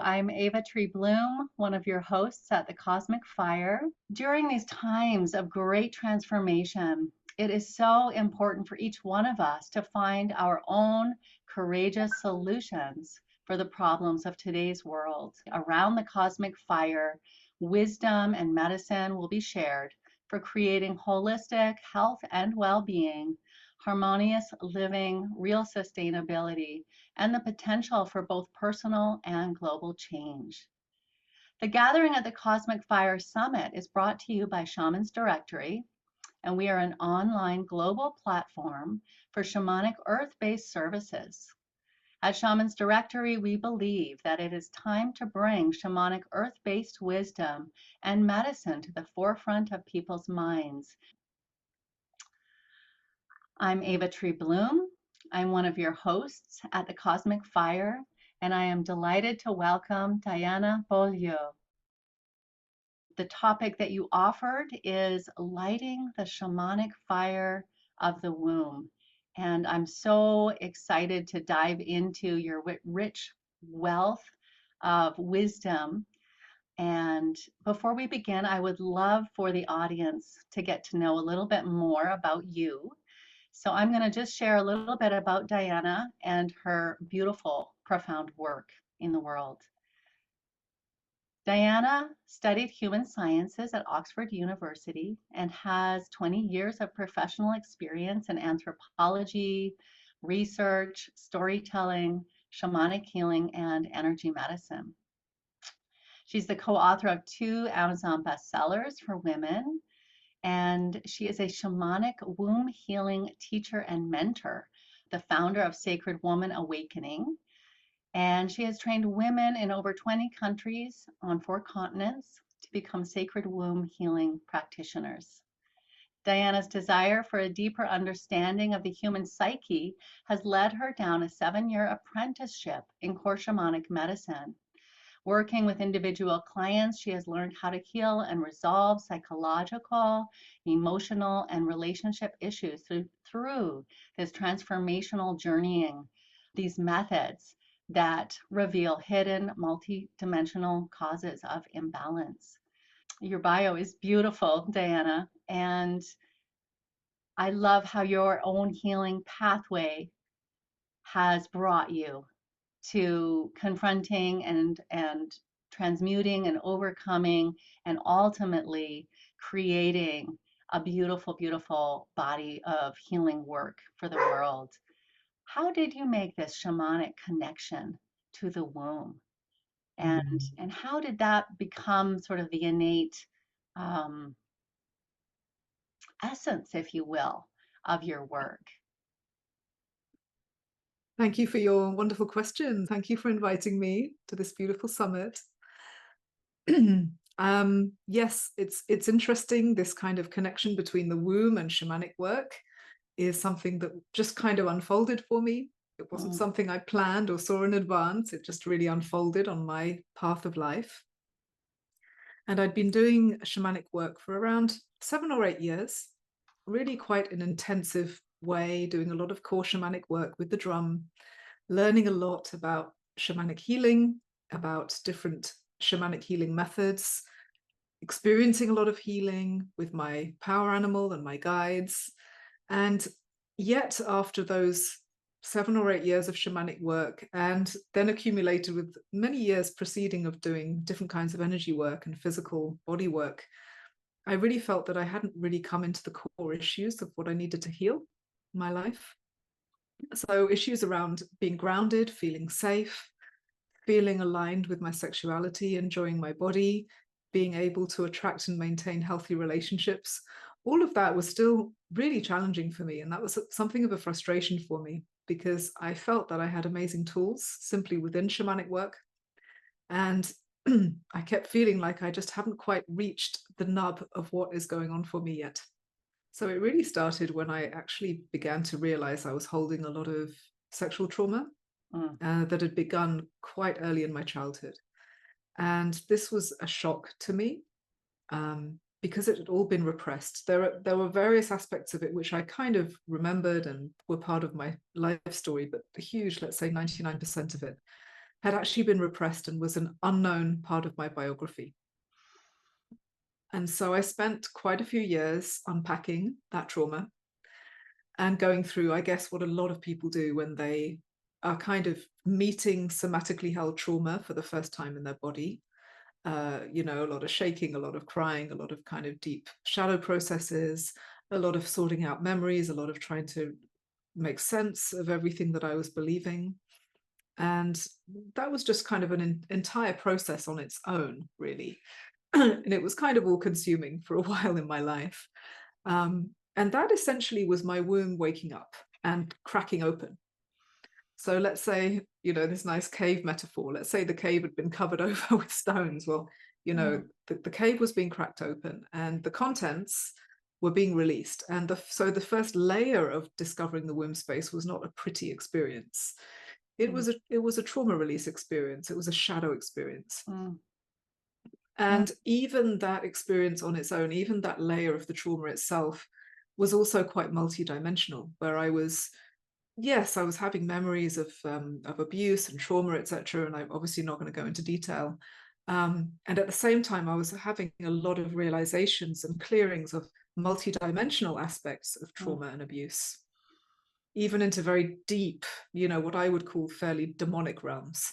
I'm Ava Tree Bloom, one of your hosts at the Cosmic Fire. During these times of great transformation, it is so important for each one of us to find our own courageous solutions for the problems of today's world. Around the Cosmic Fire, wisdom and medicine will be shared for creating holistic health and well-being, harmonious living, real sustainability, and the potential for both personal and global change. The gathering at the Cosmic Fire Summit is brought to you by Shaman's Directory, and we are an online global platform for shamanic earth-based services. At Shaman's Directory, we believe that it is time to bring shamanic earth-based wisdom and medicine to the forefront of people's minds. I'm Ava Tree Bloom. I'm one of your hosts at the Cosmic Fire, and I am delighted to welcome Diana Beaulieu. The topic that you offered is lighting the shamanic fire of the womb. And I'm so excited to dive into your rich wealth of wisdom. And before we begin, I would love for the audience to get to know a little bit more about you. So I'm going to just share a little bit about Diana and her beautiful, profound work in the world. Diana studied human sciences at Oxford University and has 20 years of professional experience in anthropology, research, storytelling, shamanic healing, and energy medicine. She's the co-author of 2 Amazon bestsellers for women, and she is a shamanic womb healing teacher and mentor, the founder of Sacred Woman Awakening, and she has trained women in over 20 countries on 4 continents to become sacred womb healing practitioners. Diana's desire for a deeper understanding of the human psyche has led her down a 7-year apprenticeship in core shamanic medicine. Working with individual clients, she has learned how to heal and resolve psychological, emotional, and relationship issues through this transformational journeying, these methods that reveal hidden multi-dimensional causes of imbalance. Your bio is beautiful, Diana, and I love how your own healing pathway has brought you to confronting and transmuting and overcoming and ultimately creating a beautiful, beautiful body of healing work for the world. How did you make this shamanic connection to the womb? And how did that become sort of the innate um, essence, if you will, of your work? Thank you for your wonderful question. Thank you for inviting me to this beautiful summit. Yes, it's interesting. This kind of connection between the womb and shamanic work is something that just kind of unfolded for me. It wasn't something I planned or saw in advance. It just really unfolded on my path of life. And I'd been doing shamanic work for around 7 or 8 years, really quite an intensive way, doing a lot of core shamanic work with the drum, learning a lot about shamanic healing, about different shamanic healing methods, experiencing a lot of healing with my power animal and my guides. And yet, after those 7 or 8 years of shamanic work, and then accumulated with many years preceding of doing different kinds of energy work and physical body work, I really felt that I hadn't really come into the core issues of what I needed to heal in my life. So issues around being grounded, feeling safe, feeling aligned with my sexuality, enjoying my body, being able to attract and maintain healthy relationships, all of that was still really challenging for me. And that was something of a frustration for me because I felt that I had amazing tools simply within shamanic work. And I kept feeling like I just haven't quite reached the nub of what is going on for me yet. So it really started when I actually began to realize I was holding a lot of sexual trauma that had begun quite early in my childhood. And this was a shock to me because it had all been repressed. There were various aspects of it which I kind of remembered and were part of my life story, but the huge, let's say 99% of it had actually been repressed and was an unknown part of my biography. And so I spent quite a few years unpacking that trauma and going through, I guess, what a lot of people do when they are kind of meeting somatically held trauma for the first time in their body. A lot of shaking, a lot of crying, a lot of kind of deep shadow processes, a lot of sorting out memories, a lot of trying to make sense of everything that I was believing. And that was just kind of an entire process on its own, really. And it was kind of all consuming for a while in my life. And that essentially was my womb waking up and cracking open. So let's say, this nice cave metaphor, let's say the cave had been covered over with stones. Well, Mm, the cave was being cracked open and the contents were being released. And so the first layer of discovering the womb space was not a pretty experience. It mm, was a trauma release experience. It was a shadow experience. mm, mm. And even that experience on its own, even that layer of the trauma itself, was also quite multidimensional, where yes, I was having memories of abuse and trauma, etc. And I'm obviously not going to go into detail. And at the same time, I was having a lot of realizations and clearings of multidimensional aspects of Mm. trauma and abuse, even into very deep, what I would call fairly demonic realms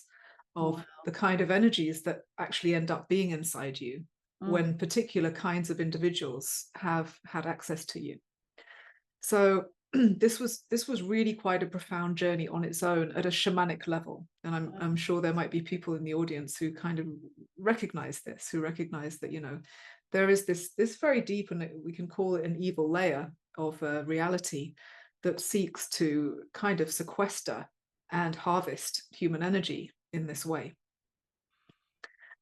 Wow. of the kind of energies that actually end up being inside you Mm, when particular kinds of individuals have had access to you. So this was really quite a profound journey on its own at a shamanic level. And I'm sure there might be people in the audience who kind of recognize this, who recognize that, there is this very deep, and we can call it an evil layer of reality that seeks to kind of sequester and harvest human energy in this way.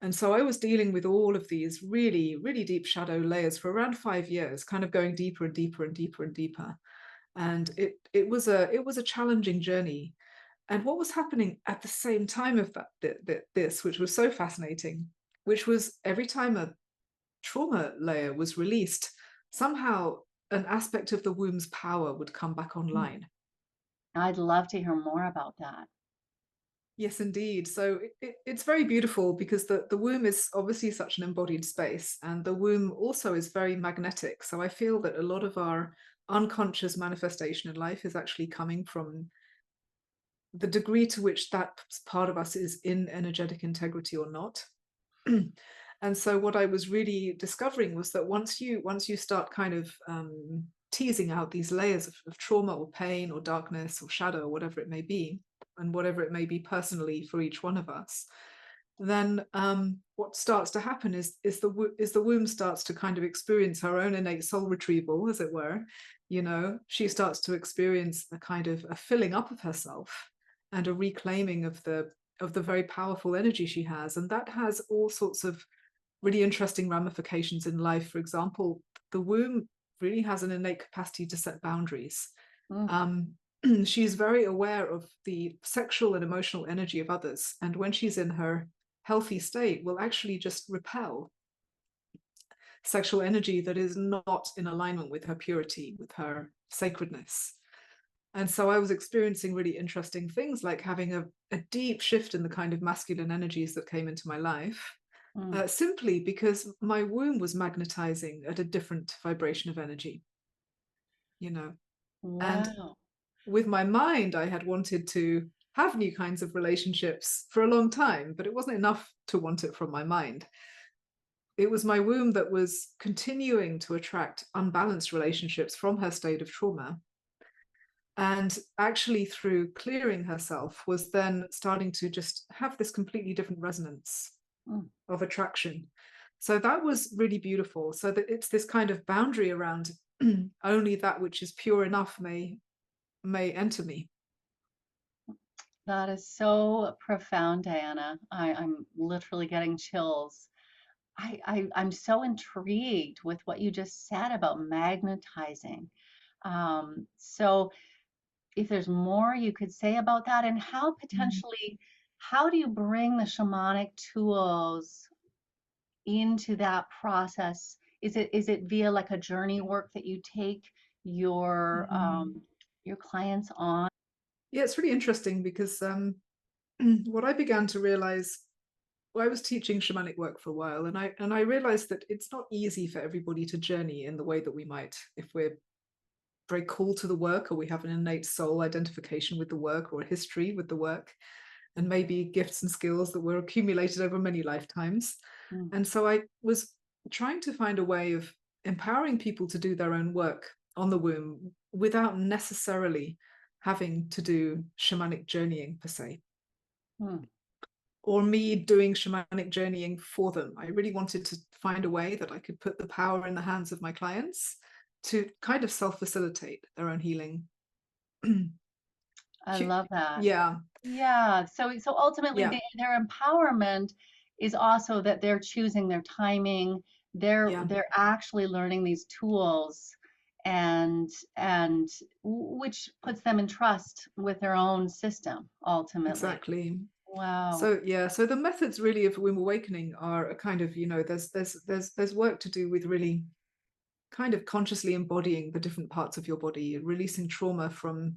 And so I was dealing with all of these really, really deep shadow layers for around 5 years, kind of going deeper and deeper and deeper and deeper. And it was a challenging journey. And what was happening at the same time of this, which was so fascinating, which was every time a trauma layer was released, somehow an aspect of the womb's power would come back mm. online. I'd love to hear more about that. Yes, indeed. So it's very beautiful because the womb is obviously such an embodied space, and the womb also is very magnetic. So I feel that a lot of our unconscious manifestation in life is actually coming from the degree to which that part of us is in energetic integrity or not. And so what I was really discovering was that once you start kind of teasing out these layers of trauma or pain or darkness or shadow or whatever it may be, and whatever it may be personally for each one of us, then what starts to happen is the womb starts to kind of experience her own innate soul retrieval, as it were. She starts to experience a kind of a filling up of herself and a reclaiming of the very powerful energy she has, and that has all sorts of really interesting ramifications in life. For example, the womb really has an innate capacity to set boundaries. Mm, Um, she's very aware of the sexual and emotional energy of others, and when she's in her healthy state, will actually just repel sexual energy that is not in alignment with her purity, with her sacredness. And so I was experiencing really interesting things, like having a deep shift in the kind of masculine energies that came into my life, mm. simply because my womb was magnetizing at a different vibration of energy, you know. And Wow. with my mind, I had wanted to have new kinds of relationships for a long time, but it wasn't enough to want it from my mind. It was my womb that was continuing to attract unbalanced relationships from her state of trauma. And actually, through clearing herself, was then starting to just have this completely different resonance Mm. of attraction. So that was really beautiful. So that it's this kind of boundary around only that which is pure enough may enter me. That is so profound, Diana. I'm literally getting chills. I'm so intrigued with what you just said about magnetizing. So if there's more you could say about that, and how Mhm. potentially, how do you bring the shamanic tools into that process? Is it via like a journey work that you take your Mm. your clients on? Yeah, it's really interesting because what I began to realize, well, I was teaching shamanic work for a while, and I realized that it's not easy for everybody to journey in the way that we might if we're very called to the work, or we have an innate soul identification with the work, or a history with the work, and maybe gifts and skills that were accumulated over many lifetimes. Mm, And so I was trying to find a way of empowering people to do their own work on the womb without necessarily having to do shamanic journeying per se, mm. or me doing shamanic journeying for them. I really wanted to find a way that I could put the power in the hands of my clients to kind of self-facilitate their own healing. I love that. Yeah, Yeah. So ultimately, yeah, their empowerment is also that they're choosing their timing. yeah, They're actually learning these tools, and which puts them in trust with their own system ultimately. exactly. Wow. So yeah, so the methods really of womb awakening are a kind of, there's work to do with really kind of consciously embodying the different parts of your body, releasing trauma from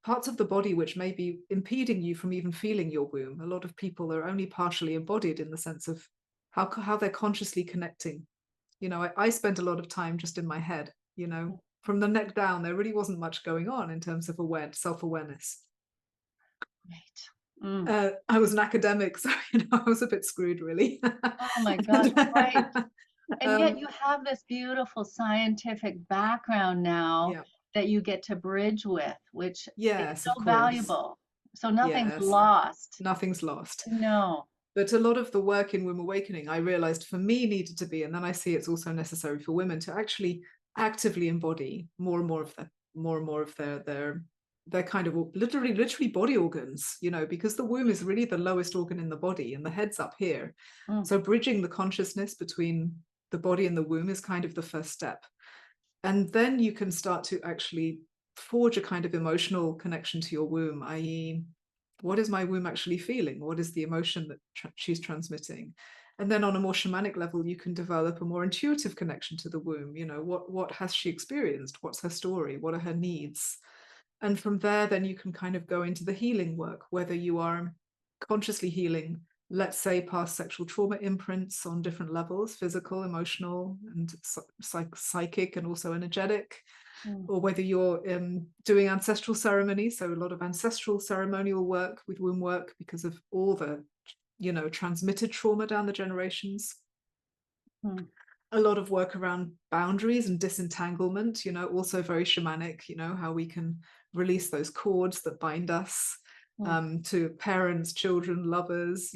parts of the body which may be impeding you from even feeling your womb. A lot of people are only partially embodied in the sense of how they're consciously connecting. I spent a lot of time just in my head, from the neck down. There really wasn't much going on in terms of self-awareness. Right. Mm. I was an academic, so I was a bit screwed, really. Oh my gosh, right. And, And yet you have this beautiful scientific background now yeah, that you get to bridge with, which is yes, of so course. valuable. So nothing's Yes, lost. nothing's lost. No. But a lot of the work in womb awakening, I realized for me needed to be, and then I see it's also necessary for women to actually actively embody more and more of their kind of literally body organs, because the womb is really the lowest organ in the body and the head's up here. Mm, So bridging the consciousness between the body and the womb is kind of the first step. And then you can start to actually forge a kind of emotional connection to your womb, i.e., what is my womb actually feeling? What is the emotion that she's transmitting? And then on a more shamanic level, you can develop a more intuitive connection to the womb. What has she experienced? What's her story? What are her needs? And from there, then you can kind of go into the healing work, whether you are consciously healing, let's say, past sexual trauma imprints on different levels, physical, emotional, and psychic, and also energetic, mm, or whether you're doing ancestral ceremonies, so a lot of ancestral ceremonial work with womb work because of all the transmitted trauma down the generations. mm, A lot of work around boundaries and disentanglement, also very shamanic, how we can release those cords that bind us mm, to parents, children, lovers,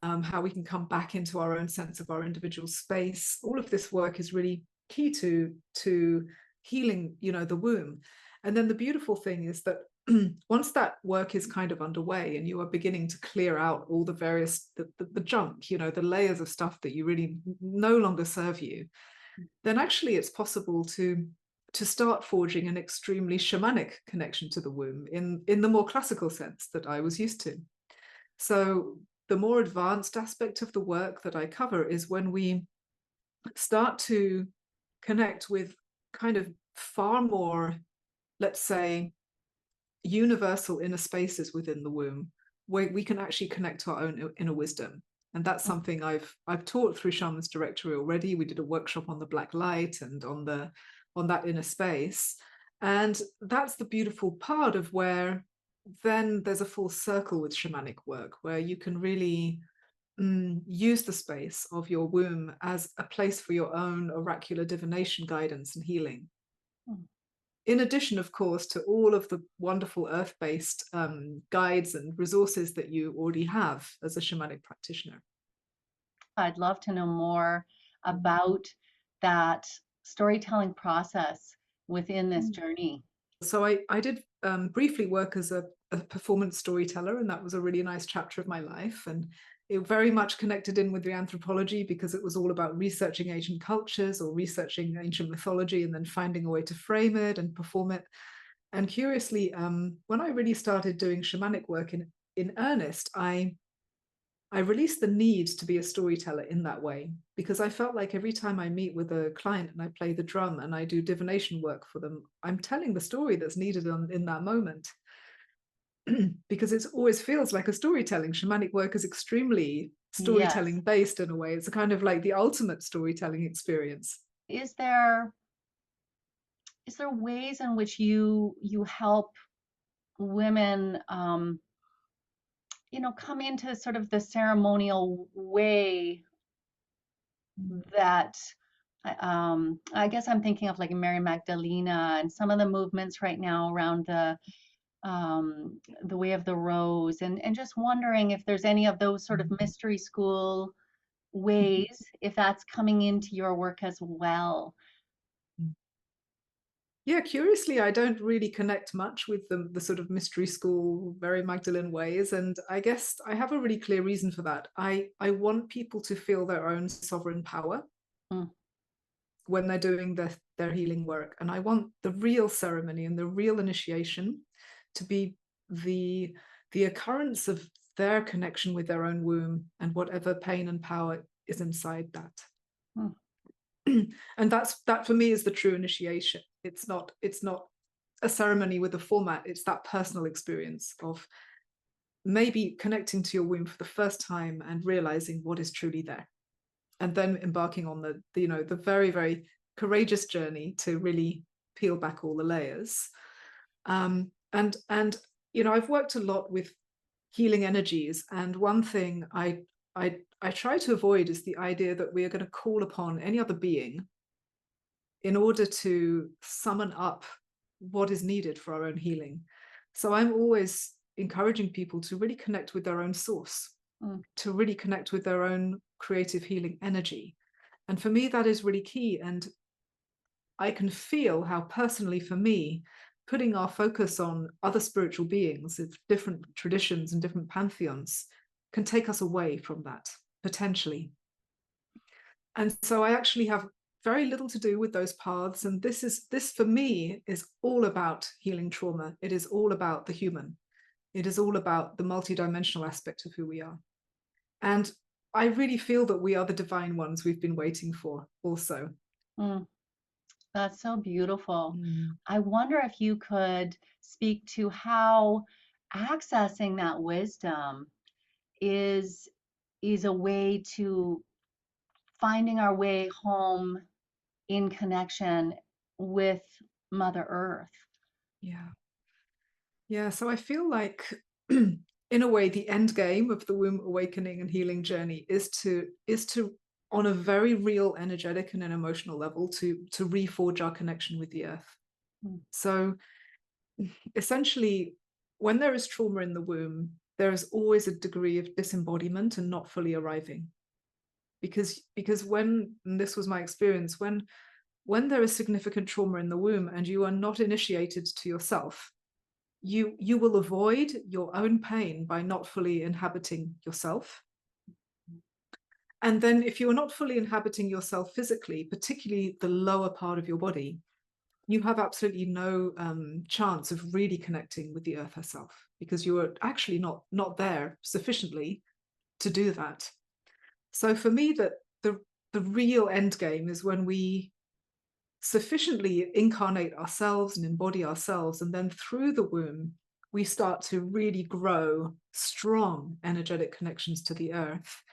how we can come back into our own sense of our individual space. All of this work is really key to healing, the womb. And then the beautiful thing is that once that work is kind of underway and you are beginning to clear out all the various the junk, the layers of stuff that you really no longer serve you, then actually it's possible to start forging an extremely shamanic connection to the womb in the more classical sense that I was used to. So the more advanced aspect of the work that I cover is when we start to connect with kind of far more, let's say, universal inner spaces within the womb where we can actually connect to our own inner wisdom. And that's mm. something I've taught through Shaman's Directory already. We did a workshop on the black light and on that inner space. And that's the beautiful part of where then there's a full circle with shamanic work where you can really use the space of your womb as a place for your own oracular divination, guidance, and healing. Mm. In addition, of course, to all of the wonderful earth-based guides and resources that you already have as a shamanic practitioner. I'd love to know more about that storytelling process within this journey. So I did briefly work as a performance storyteller, and that was a really nice chapter of my life. And it very much connected in with the anthropology because it was all about researching ancient cultures or researching ancient mythology and then finding a way to frame it and perform it. And curiously, when I really started doing shamanic work in earnest, I released the need to be a storyteller in that way because I felt like every time I meet with a client and I play the drum and I do divination work for them, I'm telling the story that's needed in that moment. because it always feels like a storytelling. Shamanic work is extremely Yes. storytelling based in a way. It's a kind of like the ultimate storytelling experience. Is there ways in which you help women, come into sort of the ceremonial way that I guess I'm thinking of like Mary Magdalena and some of the movements right now around the way of the rose, and just wondering if there's any of those sort of mystery school ways, if that's coming into your work as well. Yeah, curiously, I don't really connect much with the sort of mystery school, very Magdalene ways. And I guess I have a really clear reason for that. I want people to feel their own sovereign power Mm, when they're doing their healing work. And I want the real ceremony and the real initiation to be the occurrence of their connection with their own womb and whatever pain and power is inside that. mm, And that for me is the true initiation. It's not a ceremony with a format. It's that personal experience of maybe connecting to your womb for the first time and realizing what is truly there, and then embarking on the very, very courageous journey to really peel back all the layers. And I've worked a lot with healing energies, and one thing I try to avoid is the idea that we are going to call upon any other being in order to summon up what is needed for our own healing. So I'm always encouraging people to really connect with their own source, mm, to really connect with their own creative healing energy. And for me, that is really key. And I can feel how personally for me, putting our focus on other spiritual beings of different traditions and different pantheons can take us away from that potentially. And so I actually have very little to do with those paths. And this for me is all about healing trauma. It is all about the human. It is all about the multidimensional aspect of who we are. And I really feel that we are the divine ones we've been waiting for also. mm. That's so beautiful. Mm. I wonder if you could speak to how accessing that wisdom is a way to finding our way home in connection with Mother Earth. Yeah. Yeah. So I feel like in a way, the end game of the womb awakening and healing journey is to on a very real energetic and an emotional level to reforge our connection with the earth. Mm, So essentially, when there is trauma in the womb, there is always a degree of disembodiment and not fully arriving. Because when, and this was my experience, when there is significant trauma in the womb and you are not initiated to yourself, you will avoid your own pain by not fully inhabiting yourself. And then if you are not fully inhabiting yourself physically, particularly the lower part of your body, you have absolutely no chance of really connecting with the earth herself, because you are actually not there sufficiently to do that. So for me, that the real end game is when we sufficiently incarnate ourselves and embody ourselves, and then through the womb we start to really grow strong energetic connections to the earth,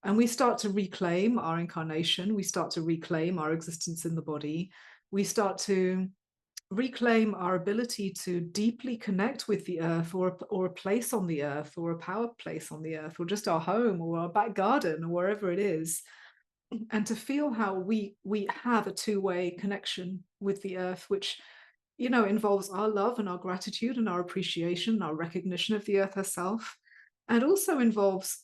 and we start to reclaim our incarnation, we start to reclaim our existence in the body, we start to reclaim our ability to deeply connect with the earth, or a place on the earth, or a power place on the earth, or just our home or our back garden or wherever it is, and to feel how we have a two-way connection with the earth, which involves our love and our gratitude and our appreciation, our recognition of the earth herself, and also involves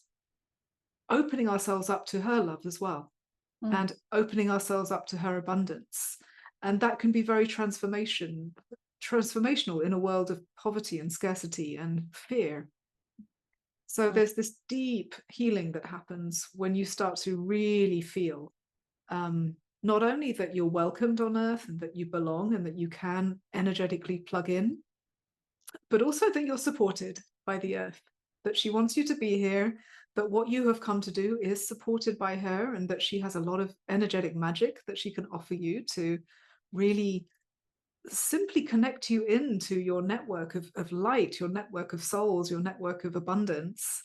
opening ourselves up to her love as well, mm, and opening ourselves up to her abundance. And that can be very transformational in a world of poverty and scarcity and fear. So mm, there's this deep healing that happens when you start to really feel um, not only that you're welcomed on earth and that you belong and that you can energetically plug in, but also that you're supported by the earth, that she wants you to be here, that what you have come to do is supported by her, and that she has a lot of energetic magic that she can offer you to really simply connect you into your network of light, your network of souls, your network of abundance.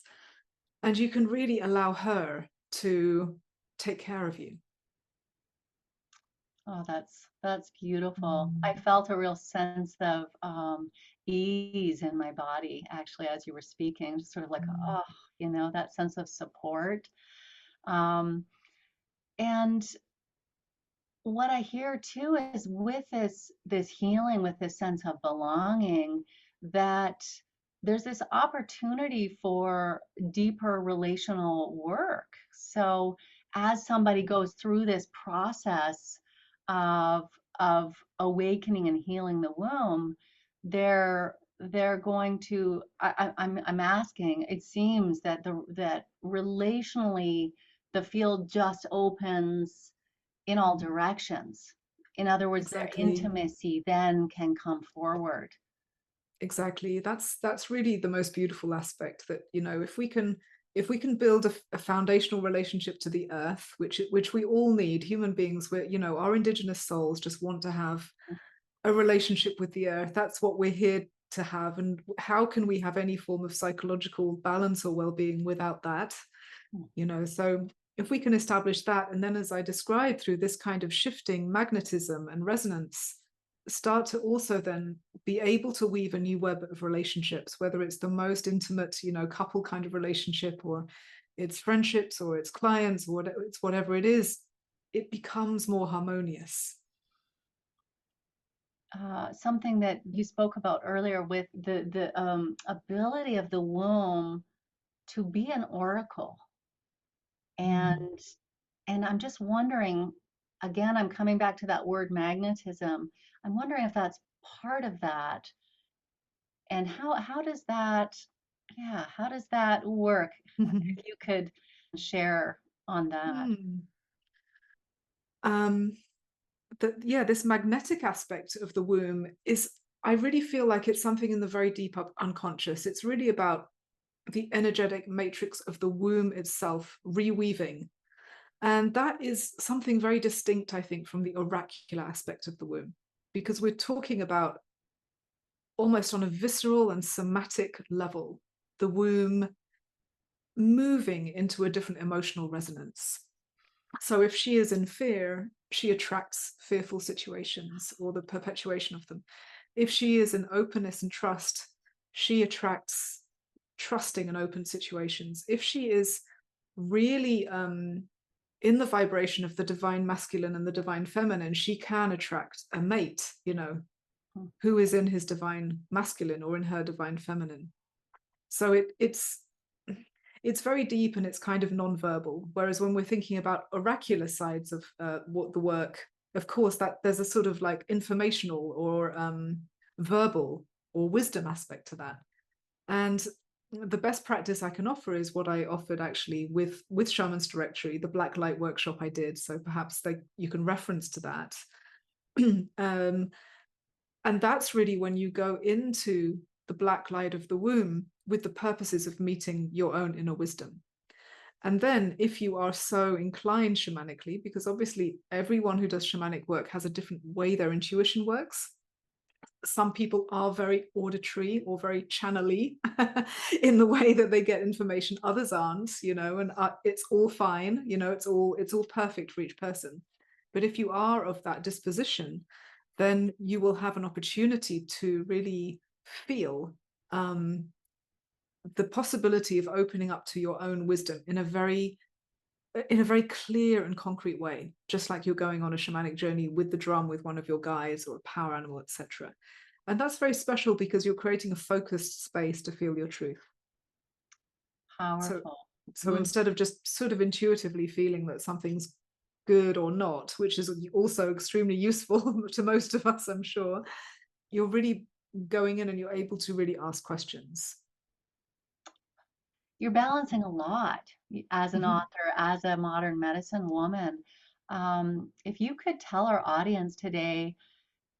And you can really allow her to take care of you. Oh, that's beautiful. I Mm. felt a real sense of ease in my body actually as you were speaking, just sort of like, Mm. oh, that sense of support. Um, and what I hear too is with this healing, with this sense of belonging, that there's this opportunity for deeper relational work. So as somebody goes through this process of of awakening and healing the womb, they're going to I'm asking, it seems that that relationally the field just opens in all Mm. directions. In other words, their Exactly. intimacy then can come forward. Exactly. That's really the most beautiful aspect, that, if we can build a foundational relationship to the earth, which we all need, human beings, where, our indigenous souls just want to have a relationship with the earth. That's what we're here to have. And how can we have any form of psychological balance or well-being without that? So if we can establish that, and then, as I described, through this kind of shifting magnetism and resonance, start to also then be able to weave a new web of relationships, whether it's the most intimate, couple kind of relationship, or it's friendships, or it's clients, or whatever it is, it becomes more harmonious. Something that you spoke about earlier with the ability of the womb to be an oracle, Mm. and I'm just wondering, again, I'm coming back to that word magnetism. I'm wondering if that's part of that, and how does that, yeah, how does that work? If you could share on that. Hmm. Um, yeah, this magnetic aspect of the womb is, I really feel like it's something in the very deep unconscious. It's really about the energetic matrix of the womb itself reweaving. And that is something very distinct, I think, from the oracular aspect of the womb, because we're talking about, almost on a visceral and somatic level, the womb moving into a different emotional resonance. So if she is in fear, she attracts fearful situations or the perpetuation of them. If she is in openness and trust, she attracts trusting and open situations. If she is really in the vibration of the divine masculine and the divine feminine, she can attract a mate, who is in his divine masculine or in her divine feminine. So it's very deep, and it's kind of non-verbal. Whereas when we're thinking about oracular sides of what the work, of course, that there's a sort of like informational or verbal or wisdom aspect to that. And the best practice I can offer is what I offered actually with Shaman's Directory, the Black Light workshop I did. So perhaps you can reference to that. um, and that's really when you go into the black light of the womb with the purposes of meeting your own inner wisdom. And then, if you are so inclined shamanically, because obviously everyone who does shamanic work has a different way their intuition works. Some people are very auditory or very channely in the way that they get information. Others aren't, and it's all fine. It's all perfect for each person. But if you are of that disposition, then you will have an opportunity to really feel um, the possibility of opening up to your own wisdom in a very clear and concrete way, just like you're going on a shamanic journey with the drum with one of your guides or a power animal, etc. And that's very special because you're creating a focused space to feel your truth. So, Powerful. so Mm. instead of just sort of intuitively feeling that something's good or not, which is also extremely useful to most of us, I'm sure, you're really going in and you're able to really ask questions. You're balancing a lot as an Mhm. author, as a modern medicine woman. If you could tell our audience today,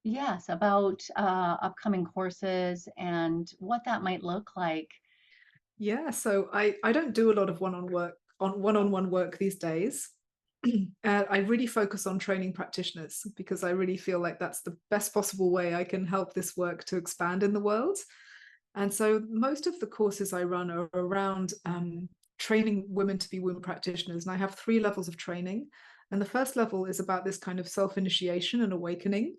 yes, about upcoming courses and what that might look like. Yeah, so I don't do a lot of one-on-one work these days. I really focus on training practitioners because I really feel like that's the best possible way I can help this work to expand in the world. And so most of the courses I run are around training women to be womb practitioners. And I have 3 levels of training. And the first level is about this kind of self-initiation and awakening.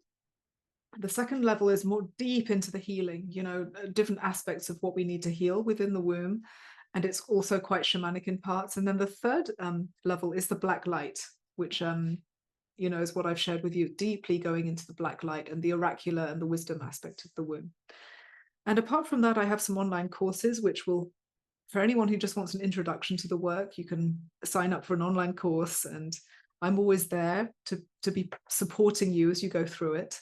The second level is more deep into the healing, different aspects of what we need to heal within the womb. And it's also quite shamanic in parts. And then the third level is the black light, which is what I've shared with you, deeply going into the black light and the oracular and the wisdom aspect of the womb. And apart from that, I have some online courses, which will, for anyone who just wants an introduction to the work, you can sign up for an online course. And I'm always there to be supporting you as you go through it.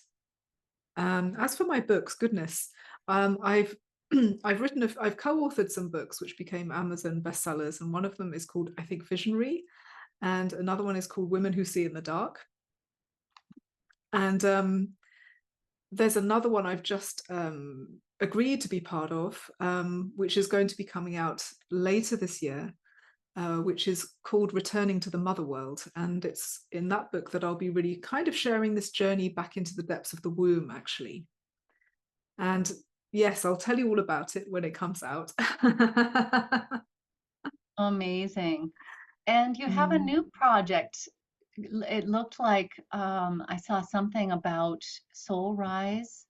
As for my books, goodness, I've I've co-authored some books which became Amazon bestsellers, and one of them is called, I think, Visionary, and another one is called Women Who See in the Dark. And there's another one I've just agreed to be part of, which is going to be coming out later this year, which is called Returning to the Mother World. And it's in that book that I'll be really kind of sharing this journey back into the depths of the womb, actually. And yes, I'll tell you all about it when it comes out. Amazing. And you have a Mm, new project. It looked like I saw something about Soul Rise.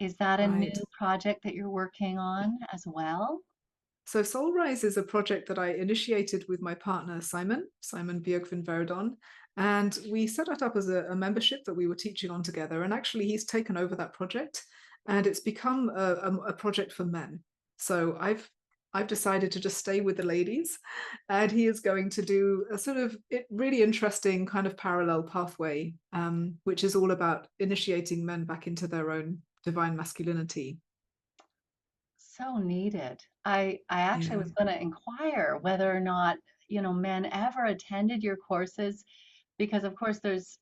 Is that a right. new project that you're working on as well? So Soul Rise is a project that I initiated with my partner, Simon Björkvin-Veridon. And we set it up as a membership that we were teaching on together. And actually, he's taken over that project and it's become a project for men. So I've decided to just stay with the ladies, and he is going to do a sort of really interesting kind of parallel pathway, which is all about initiating men back into their own divine masculinity. So needed. I actually Yeah. was going to inquire whether or not, men ever attended your courses because of course there's,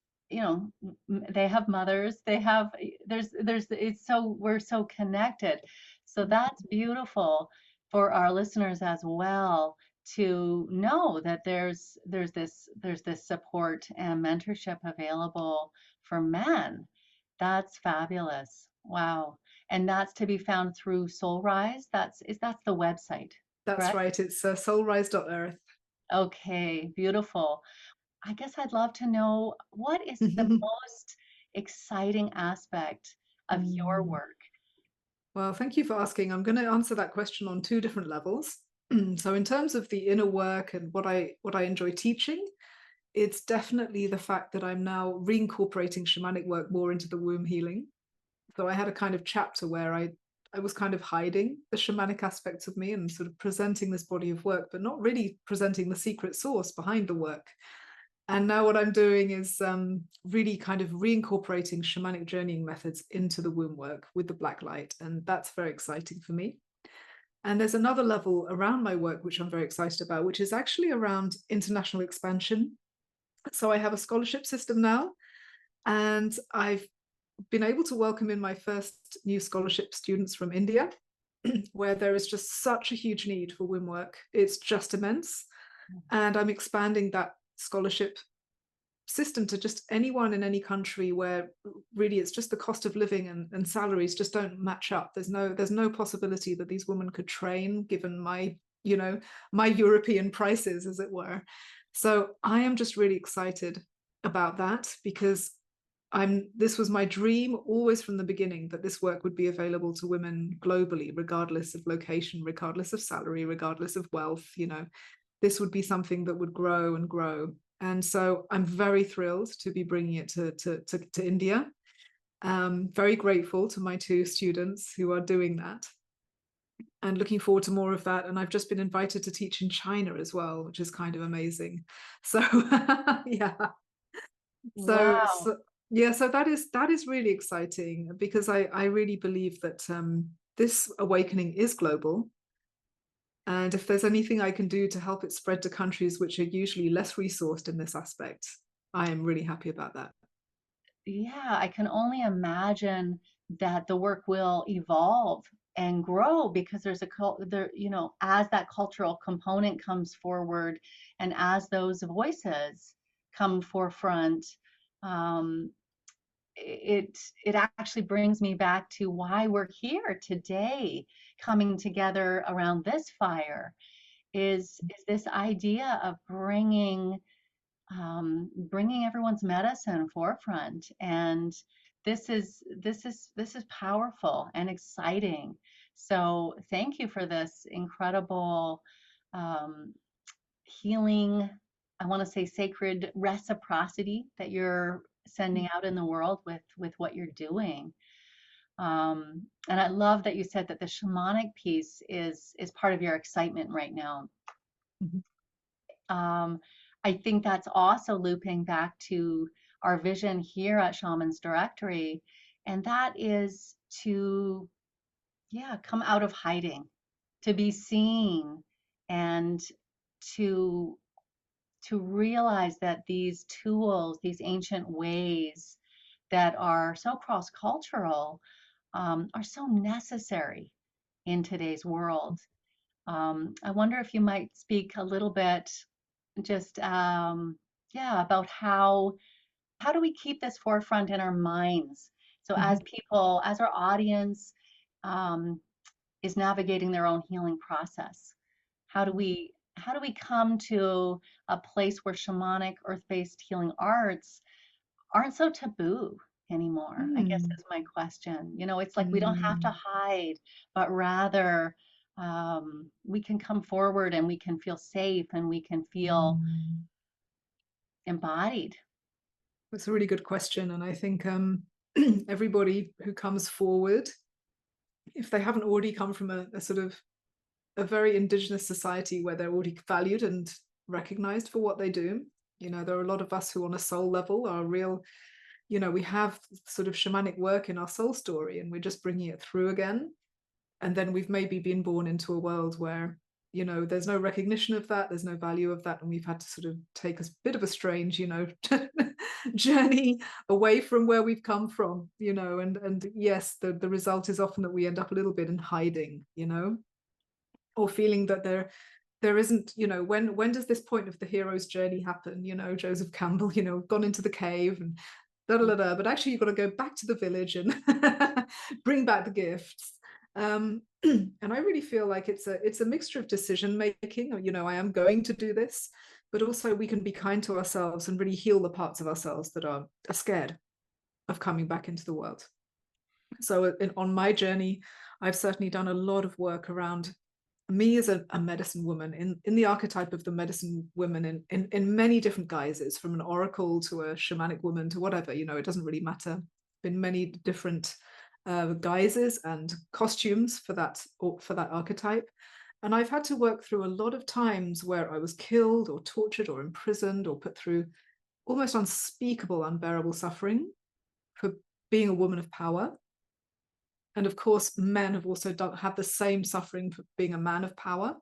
they have mothers, they have there's it's so we're so connected. So that's beautiful for our listeners as well to know that there's this support and mentorship available for men. That's fabulous. Wow. And that's to be found through Soul Rise. That's the website, That's correct? right. It's soulrise.earth. Okay, beautiful. I guess I'd love to know what is the most exciting aspect of your Mm. work? Well, thank you for asking. I'm going to answer that question on 2 different levels. So, in terms of the inner work and what I enjoy teaching, it's definitely the fact that I'm now reincorporating shamanic work more into the womb healing. So, I had a kind of chapter where I was kind of hiding the shamanic aspects of me and sort of presenting this body of work, but not really presenting the secret source behind the work. And now what I'm doing is really kind of reincorporating shamanic journeying methods into the womb work with the black light. And that's very exciting for me. And there's another level around my work, which I'm very excited about, which is actually around international expansion. So I have a scholarship system now, and I've been able to welcome in my first new scholarship students from India, where there is just such a huge need for womb work. It's just immense. And I'm expanding that scholarship system to just anyone in any country where really it's just the cost of living and salaries just don't match up. There's no possibility that these women could train given my European prices, as it were. So I am just really excited about that because this was my dream always from the beginning, that this work would be available to women globally, regardless of location, regardless of salary, regardless of wealth. This would be something that would grow and grow. And so I'm very thrilled to be bringing it to India. Very grateful to my 2 students who are doing that and looking forward to more of that. And I've just been invited to teach in China as well, which is kind of amazing. So yeah. So, Wow. so yeah, so that is really exciting because I really believe that this awakening is global. And if there's anything I can do to help it spread to countries which are usually less resourced in this aspect, I am really happy about that. Yeah, I can only imagine that the work will evolve and grow because there's there, as that cultural component comes forward and as those voices come forefront, um, it actually brings me back to why we're here today, coming together around this fire. Is this idea of bringing everyone's medicine forefront, and this is powerful and exciting. So thank you for this incredible um, healing, I want to say sacred reciprocity that you're sending out in the world with what you're doing. And I love that you said that the shamanic piece is part of your excitement right now. Mhm. um, I think that's also looping back to our vision here at Shaman's Directory, and that is to, yeah, come out of hiding, to be seen, and to to realize that these tools, these ancient ways that are so cross-cultural, are so necessary in today's world. I wonder if you might speak a little bit just yeah, about how do we keep this forefront in our minds, so as Mhm. people, as our audience um, is navigating their own healing process, how do we come to a place where shamanic earth-based healing arts aren't so taboo anymore, I guess, Mm. is my question. It's like we don't have to Mm. hide, but rather we can come forward and we can feel safe and we can feel Mm. embodied. That's a really good question, and I think everybody who comes forward, if they haven't already come from a sort of a very indigenous society where they're already valued and recognized for what they do. There are a lot of us who, on a soul level, are real. We have sort of shamanic work in our soul story, and we're just bringing it through again. And then we've maybe been born into a world where there's no recognition of that, there's no value of that, and we've had to sort of take a bit of a strange journey away from where we've come from. And yes, the result is often that we end up a little bit in hiding, or feeling that there isn't, when does this point of the hero's journey happen? Joseph Campbell, gone into the cave and da da da da, but actually you've got to go back to the village and bring back the gifts. And I really feel like it's a mixture of decision making. I am going to do this, but also we can be kind to ourselves and really heal the parts of ourselves that are scared of coming back into the world. So on my journey, I've certainly done a lot of work around me as a medicine woman, in the archetype of the medicine woman, in many different guises, from an oracle to a shamanic woman to whatever. It doesn't really matter. Been many different guises and costumes for that archetype. And I've had to work through a lot of times where I was killed or tortured or imprisoned or put through almost unspeakable, unbearable suffering for being a woman of power. And of course, men have also had the same suffering for being a man of power,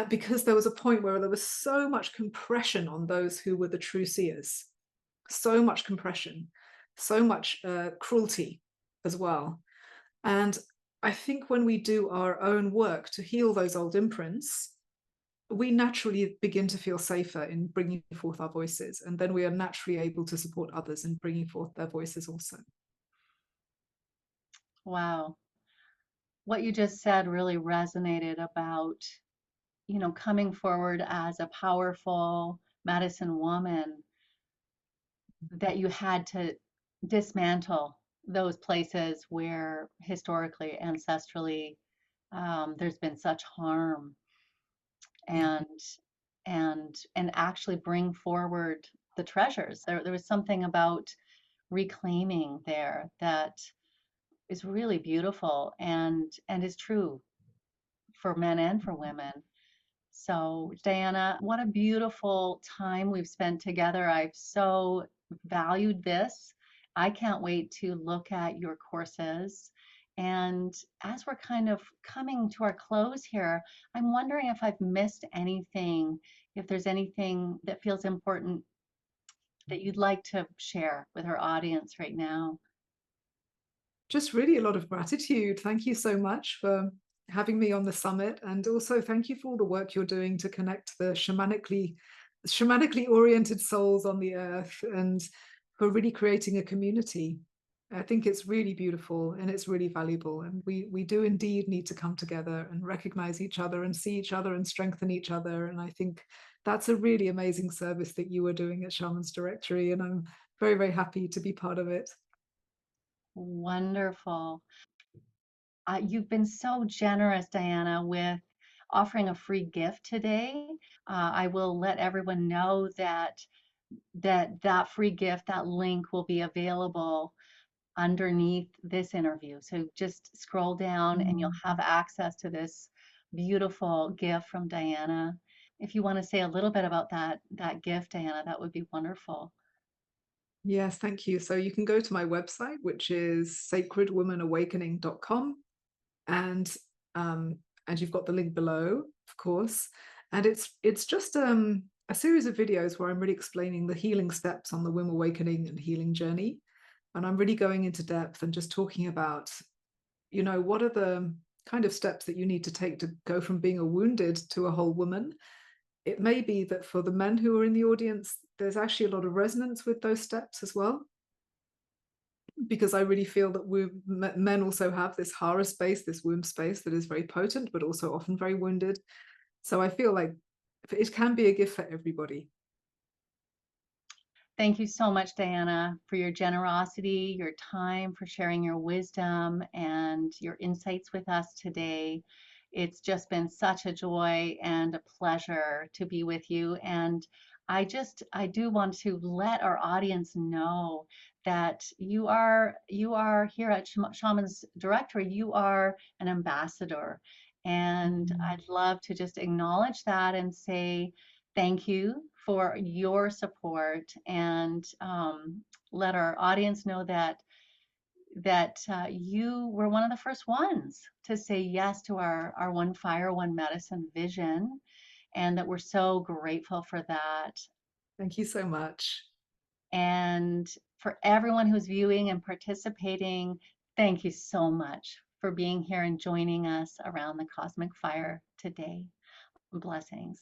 because there was a point where there was so much compression on those who were the true seers, so much compression, so much cruelty as well. And I think when we do our own work to heal those old imprints, we naturally begin to feel safer in bringing forth our voices. And then we are naturally able to support others in bringing forth their voices also. Wow. What you just said really resonated about, coming forward as a powerful medicine woman, that you had to dismantle those places where historically, ancestrally, there's been such harm, Yeah. and and actually bring forward the treasures. There was something about reclaiming there that is really beautiful and is true for men and for women. So, Diana, what a beautiful time we've spent together. I've so valued this. I can't wait to look at your courses. And as we're kind of coming to our close here, I'm wondering if I've missed anything, if there's anything that feels important that you'd like to share with our audience right now. Just really a lot of gratitude. Thank you so much for having me on the summit. And also thank you for all the work you're doing to connect the shamanically shamanically oriented souls on the earth and for really creating a community. I think it's really beautiful and it's really valuable. And we do indeed need to come together and recognize each other and see each other and strengthen each other. And I think that's a really amazing service that you are doing at Shaman's Directory. And I'm very, very happy to be part of it. Wonderful. You've been so generous, Diana, with offering a free gift today. I will let everyone know that that free gift, that link will be available underneath this interview. So just scroll down and you'll Mm. have access to this beautiful gift from Diana. If you want to say a little bit about that gift, Diana, that would be wonderful. Yes, thank you. So you can go to my website, which is sacredwomanawakening.com. And um, and you've got the link below, of course. And it's just a series of videos where I'm really explaining the healing steps on the womb awakening and healing journey. And I'm really going into depth and just talking about, what are the kind of steps that you need to take to go from being a wounded to a whole woman. It may be that for the men who are in the audience, there's actually a lot of resonance with those steps as well, because I really feel that men also have this hara space, this womb space that is very potent, but also often very wounded. So I feel like it can be a gift for everybody. Thank you so much, Diana, for your generosity, your time, for sharing your wisdom and your insights with us today. It's just been such a joy and a pleasure to be with you. And I do want to let our audience know that you are here at Shaman's Directory. You are an ambassador. And Mm. I'd love to just acknowledge that and say, thank you for your support and let our audience know that you were one of the first ones to say yes to our One Fire, One Medicine vision, and that we're so grateful for that. Thank you so much. And for everyone who's viewing and participating, thank you so much for being here and joining us around the cosmic fire today. Blessings.